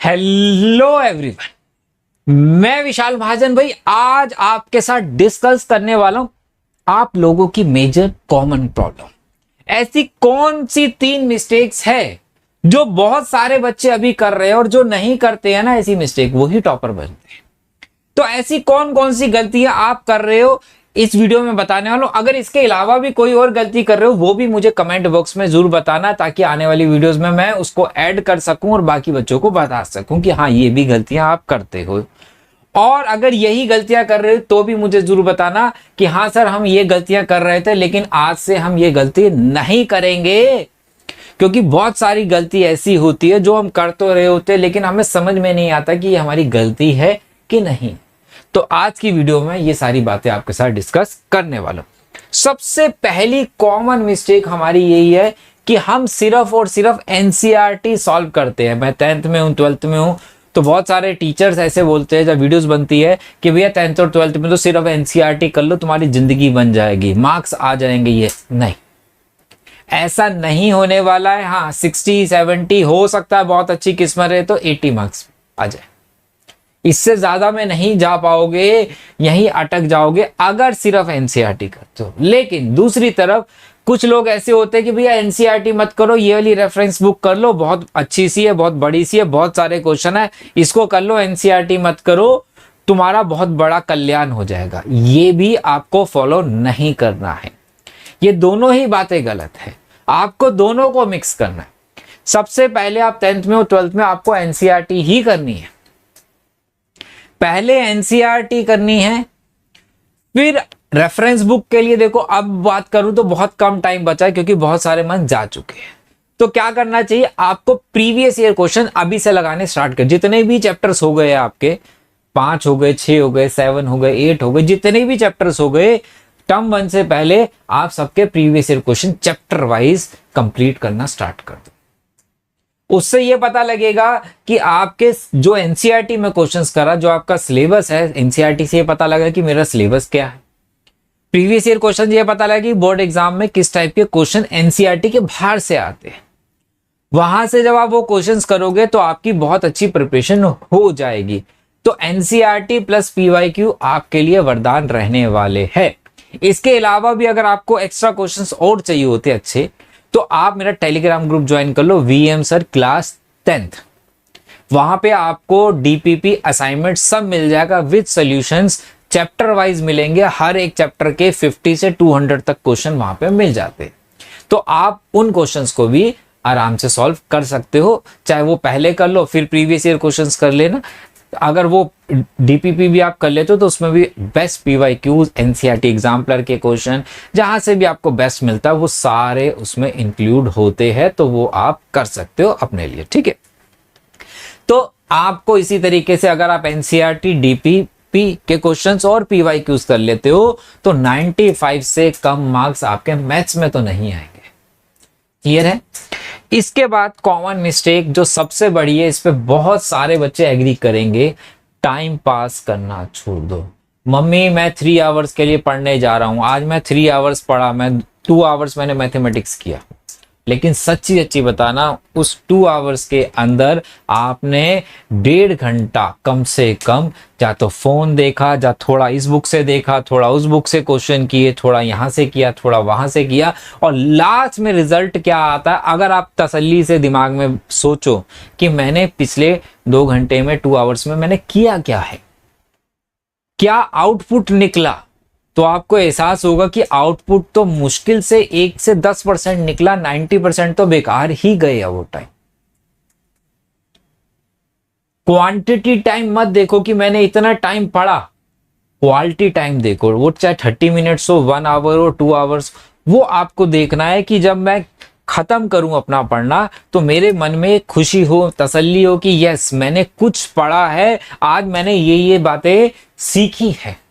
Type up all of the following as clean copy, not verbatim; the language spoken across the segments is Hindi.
हेलो एवरीवन, मैं विशाल महाजन भाई आज आपके साथ डिस्कस करने वाला हूं आप लोगों की मेजर कॉमन प्रॉब्लम। ऐसी कौन सी 3 मिस्टेक्स है जो बहुत सारे बच्चे अभी कर रहे हैं और जो नहीं करते हैं ना ऐसी मिस्टेक वही टॉपर बनते हैं। तो ऐसी कौन कौन सी गलतियां आप कर रहे हो इस वीडियो में बताने वाला हूं। अगर इसके अलावा भी कोई और गलती कर रहे हो वो भी मुझे कमेंट बॉक्स में जरूर बताना, ताकि आने वाली वीडियोस में मैं उसको ऐड कर सकूं और बाकी बच्चों को बता सकूं कि हाँ ये भी गलतियां आप करते हो। और अगर यही गलतियां कर रहे हो तो भी मुझे जरूर बताना कि हाँ सर हम ये गलतियां कर रहे थे लेकिन आज से हम ये गलती नहीं करेंगे। क्योंकि बहुत सारी गलती ऐसी होती है जो हम कर तो रहे होते हैं लेकिन हमें समझ में नहीं आता कि ये हमारी गलती है कि नहीं। तो आज की वीडियो में ये सारी बातें आपके साथ डिस्कस करने वाला हूं। सबसे पहली कॉमन मिस्टेक हमारी यही है कि हम सिर्फ और सिर्फ एनसीईआरटी सॉल्व करते हैं। मैं 10th में हूं, 12th में हूं, तो बहुत सारे टीचर्स ऐसे बोलते हैं जब वीडियोस बनती है कि भैया 10th और 12th में तो सिर्फ एनसीईआरटी कर लो, तुम्हारी जिंदगी बन जाएगी, मार्क्स आ जाएंगे। ये नहीं, ऐसा नहीं होने वाला है। हाँ 60-70 हो सकता है, बहुत अच्छी किस्मत है तो 80 मार्क्स आ जाए, इससे ज्यादा में नहीं जा पाओगे, यहीं अटक जाओगे अगर सिर्फ एनसीईआरटी करते हो। लेकिन दूसरी तरफ कुछ लोग ऐसे होते हैं कि भैया एनसीईआरटी मत करो, ये वाली रेफरेंस बुक कर लो, बहुत अच्छी सी है, बहुत बड़ी सी है, बहुत सारे क्वेश्चन है, इसको कर लो, एनसीईआरटी मत करो, तुम्हारा बहुत बड़ा कल्याण हो जाएगा। ये भी आपको फॉलो नहीं करना है। ये दोनों ही बातें गलत है, आपको दोनों को मिक्स करना है। सबसे पहले आप 10th में और 12th में आपको एनसीईआरटी ही करनी है, पहले एनसीईआरटी करनी है, फिर रेफरेंस बुक के लिए देखो। अब बात करूं तो बहुत कम टाइम बचा है क्योंकि बहुत सारे मंथ जा चुके हैं। तो क्या करना चाहिए आपको, प्रीवियस ईयर क्वेश्चन अभी से लगाने स्टार्ट कर। जितने भी चैप्टर्स हो गए आपके, 5 हो गए, 6 हो गए, 7 हो गए, 8 हो गए, जितने भी चैप्टर्स हो गए, टर्म 1 से पहले आप सबके previous year question chapter wise complete करना स्टार्ट कर दो। उससे ये पता लगेगा कि आपके जो एनसीईआरटी में क्वेश्चंस करा, जो आपका सिलेबस है, एनसीईआरटी से ये पता लगा कि मेरा सिलेबस क्या है। प्रीवियस ईयर क्वेश्चन ये पता लगा कि बोर्ड एग्जाम में किस टाइप के क्वेश्चन एनसीईआरटी के बाहर से आते हैं। वहां से जब आप वो क्वेश्चंस करोगे तो आपकी बहुत अच्छी प्रिपरेशन हो जाएगी। तो एनसीईआरटी प्लस पीवाईक्यू आपके लिए वरदान रहने वाले हैं। इसके अलावा भी अगर आपको एक्स्ट्रा क्वेश्चंस और चाहिए होते अच्छे, तो आप मेरा टेलीग्राम ग्रुप ज्वाइन कर लो, वीएम सर क्लास 10th। वहां पे आपको डीपीपी असाइनमेंट सब मिल जाएगा विद सॉल्यूशंस, चैप्टर वाइज मिलेंगे। हर एक चैप्टर के 50 से 200 तक क्वेश्चन वहां पे मिल जाते हैं। तो आप उन क्वेश्चंस को भी आराम से सॉल्व कर सकते हो, चाहे वो पहले कर लो फिर प्रीवियस ईयर क्वेश्चंस कर लेना। अगर वो डीपीपी भी आप कर लेते हो तो उसमें भी बेस्ट पीवाईक्यूज, एनसीईआरटी एग्जाम्पलर के क्वेश्चन, जहां से भी आपको बेस्ट मिलता है वो सारे उसमें इंक्लूड होते हैं। तो वो आप कर सकते हो अपने लिए, ठीक है। तो आपको इसी तरीके से अगर आप एनसीईआरटी, डीपीपी के क्वेश्चंस और पीवाईक्यूज कर लेते हो तो 95 से कम मार्क्स आपके मैथ्स में तो नहीं आएंगे। क्लियर है। इसके बाद कॉमन मिस्टेक जो सबसे बड़ी है, इस पे बहुत सारे बच्चे एग्री करेंगे, टाइम पास करना छोड़ दो। मम्मी मैं 3 आवर्स के लिए पढ़ने जा रहा हूं, आज मैं 3 आवर्स पढ़ा, मैं 2 आवर्स मैंने मैथमेटिक्स किया। लेकिन सच्ची सच्ची बताना, उस 2 आवर्स के अंदर आपने 1.5 घंटा कम से कम या तो फोन देखा, या थोड़ा इस बुक से देखा, थोड़ा उस बुक से क्वेश्चन किए, थोड़ा यहां से किया, थोड़ा वहां से किया, और लास्ट में रिजल्ट क्या आता है। अगर आप तसल्ली से दिमाग में सोचो कि मैंने पिछले 2 घंटे में, 2 आवर्स में मैंने किया क्या है, क्या आउटपुट निकला, तो आपको एहसास होगा कि आउटपुट तो मुश्किल से 1 से 10% निकला, 90% तो बेकार ही गया वो टाइम। क्वांटिटी टाइम मत देखो कि मैंने इतना टाइम पढ़ा, क्वालिटी टाइम देखो। वो चाहे 30 मिनट्स हो, 1 आवर हो, 2 आवर्स, वो आपको देखना है कि जब मैं खत्म करूं अपना पढ़ना तो मेरे मन में खुशी हो, तसल्ली हो कि यस मैंने कुछ पढ़ा है, आज मैंने ये बातें सीखी है।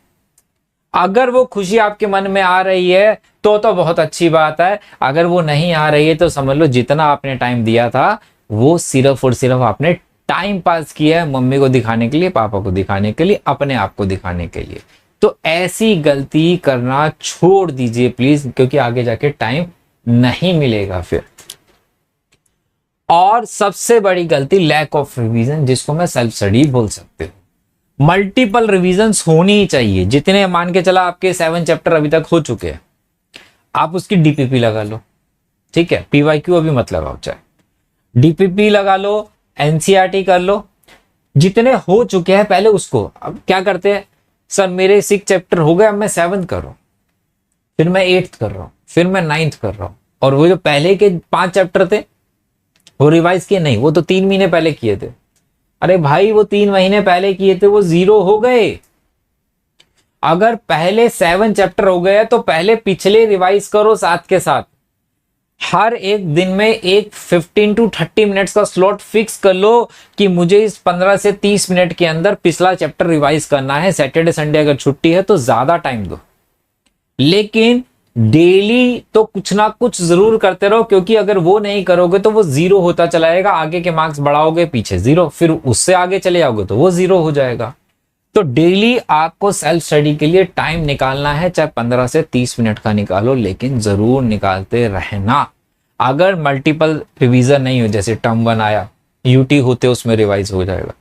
अगर वो खुशी आपके मन में आ रही है तो बहुत अच्छी बात है। अगर वो नहीं आ रही है तो समझ लो जितना आपने टाइम दिया था वो सिर्फ और सिर्फ आपने टाइम पास किया है, मम्मी को दिखाने के लिए, पापा को दिखाने के लिए, अपने आप को दिखाने के लिए। तो ऐसी गलती करना छोड़ दीजिए प्लीज, क्योंकि आगे जाके टाइम नहीं मिलेगा फिर। और सबसे बड़ी गलती लैक ऑफ रिवीजन, जिसको मैं सेल्फ स्टडी बोल सकते हो। मल्टीपल रिवीजन्स होनी ही चाहिए। जितने मान के चला आपके 7 चैप्टर अभी तक हो चुके हैं, आप उसकी डीपीपी लगा लो, ठीक है। पीवाईक्यू अभी मत लगाओ, चाहे डीपीपी लगा लो, एनसीईआरटी कर लो। जितने हो चुके हैं पहले उसको, अब क्या करते हैं, सर मेरे 6 चैप्टर हो गए, अब मैं 7th कर रहा हूं, फिर मैं 8th कर रहा हूं, फिर मैं 9th कर रहा हूं, और वो जो पहले के 5 चैप्टर थे वो रिवाइज किए नहीं, वो तो 3 महीने पहले किए थे। अरे भाई वो 3 महीने पहले किए थे, वो 0 हो गए। अगर पहले 7 चैप्टर हो गए तो पहले पिछले रिवाइज करो साथ के साथ। हर एक दिन में एक 15 to 30 मिनट्स का स्लॉट फिक्स कर लो कि मुझे इस 15 से 30 मिनट के अंदर पिछला चैप्टर रिवाइज करना है। सैटरडे संडे अगर छुट्टी है तो ज्यादा टाइम दो, लेकिन डेली तो कुछ ना कुछ जरूर करते रहो, क्योंकि अगर वो नहीं करोगे तो वो 0 होता चला जाएगा। आगे के मार्क्स बढ़ाओगे, पीछे 0, फिर उससे आगे चले जाओगे तो वो 0 हो जाएगा। तो डेली आपको सेल्फ स्टडी के लिए टाइम निकालना है, चाहे 15 से 30 मिनट का निकालो, लेकिन जरूर निकालते रहना। अगर मल्टीपल रिवीजन नहीं हो, जैसे टर्म 1 आया, यूटी होते उसमें रिवाइज हो जाएगा।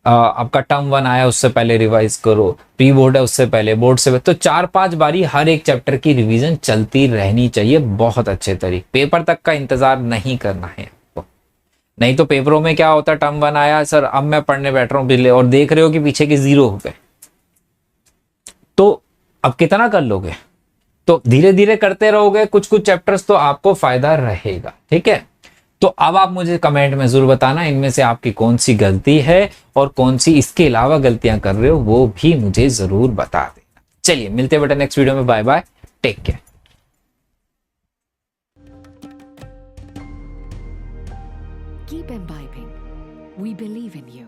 आपका टर्म 1 आया, उससे पहले रिवाइज करो, प्री बोर्ड है उससे पहले, बोर्ड से तो 4-5 बारी हर एक चैप्टर की रिवीजन चलती रहनी चाहिए बहुत अच्छे तरीके। पेपर तक का इंतजार नहीं करना है आपको, नहीं तो पेपरों में क्या होता है, टर्म 1 आया सर, अब मैं पढ़ने बैठ रहा हूँ, और देख रहे हो कि पीछे के 0 हो गए, तो अब कितना कर लोगे। तो धीरे धीरे करते रहोगे कुछ कुछ चैप्टर्स, तो आपको फायदा रहेगा, ठीक है। तो अब आप मुझे कमेंट में जरूर बताना इनमें से आपकी कौन सी गलती है, और कौन सी इसके अलावा गलतियां कर रहे हो वो भी मुझे जरूर बता देना। चलिए मिलते हैं बेटा नेक्स्ट वीडियो में, bye bye, take care. Keep imbibing. We believe in you.